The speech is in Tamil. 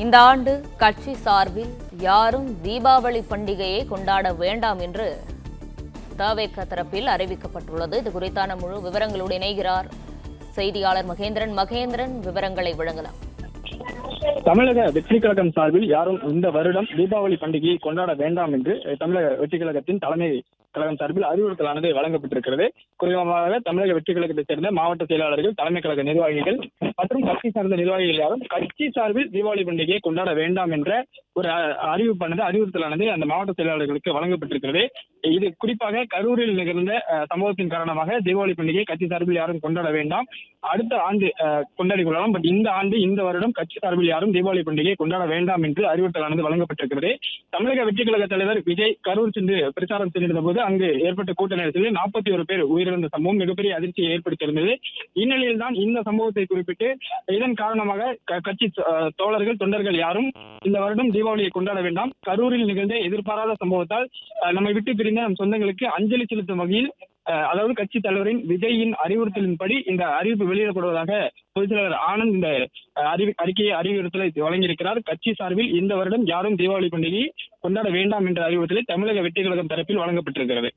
இந்த ஆண்டு கட்சி சார்பில் யாரும் தீபாவளி பண்டிகையை கொண்டாட வேண்டாம் என்று தவேக தரப்பில் அறிவிக்கப்பட்டுள்ளது. இது குறித்தான முழு விவரங்களோடு இணைகிறார் செய்தியாளர் மகேந்திரன். விவரங்களை வழங்கலாம். தமிழக வெற்றி கழகம் சார்பில் யாரும் இந்த வருடம் தீபாவளி பண்டிகையை கொண்டாட வேண்டாம் என்று தமிழக வெற்றி கழகத்தின் தலைமை கழகம் சார்பில் அறிவுறுத்தலானது வழங்கப்பட்டிருக்கிறது. குறிப்பாக தமிழக வெற்றி கழகத்தை சேர்ந்த மாவட்ட செயலாளர்கள், தலைமை கழக நிர்வாகிகள் மற்றும் கட்சி சார்ந்த நிர்வாகிகள் யாரும் கட்சி சார்பில் தீபாவளி பண்டிகையை கொண்டாட வேண்டாம் என்ற ஒரு அறிவுறுத்தலானது அந்த மாவட்ட செயலாளர்களுக்கு வழங்கப்பட்டிருக்கிறது. இது குறிப்பாக கரூரில் நிகழ்ந்த சம்பவத்தின் காரணமாக தீபாவளி பண்டிகையை கட்சி சார்பில் யாரும் கொண்டாட வேண்டாம், அடுத்த ஆண்டு கொண்டாடி கொள்ளலாம், பட் இந்த வருடம் கட்சி சார்பில் யாரும் தீபாவளி பண்டிகையை கொண்டாட வேண்டாம் என்று அறிவுறுத்தலானது வழங்கப்பட்டிருக்கிறது. தமிழக வெற்றி கழக தலைவர் விஜய் கரூர் சென்று பிரச்சாரம் செய்திருந்த போது அங்கு ஏற்பட்ட கூட்ட நெரிசலில் 41 பேர் உயிரிழந்த சம்பவம் மிகப்பெரிய அதிர்ச்சியை ஏற்படுத்தியிருந்தது. இந்நிலையில் தான் இந்த சம்பவத்தை குறிப்பிட்டு இதன் காரணமாக கட்சி தோழர்கள், தொண்டர்கள் யாரும் இந்த வருடம் தீபாவளியை கொண்டாட வேண்டாம், கரூரில் நிகழ்ந்த எதிர்பாராத சம்பவத்தால் நம்மை விட்டு பிரிந்த நம் சொந்தங்களுக்கு அஞ்சலி செலுத்தும் வகையில் அதாவது கட்சி தலைவரின் விஜயின் அறிவுறுத்தலின்படி இந்த அறிவிப்பு வெளியிடப்படுவதாக பொதுச் செயலாளர் ஆனந்த் இந்த அறிவுறுத்தலை வழங்கியிருக்கிறார். கட்சி சார்பில் இந்த வருடம் யாரும் தீபாவளி பண்டிகையை கொண்டாட வேண்டாம் என்ற அறிவுறுத்தலை தமிழக வெற்றி கழகம் தரப்பில் வழங்கப்பட்டிருக்கிறது.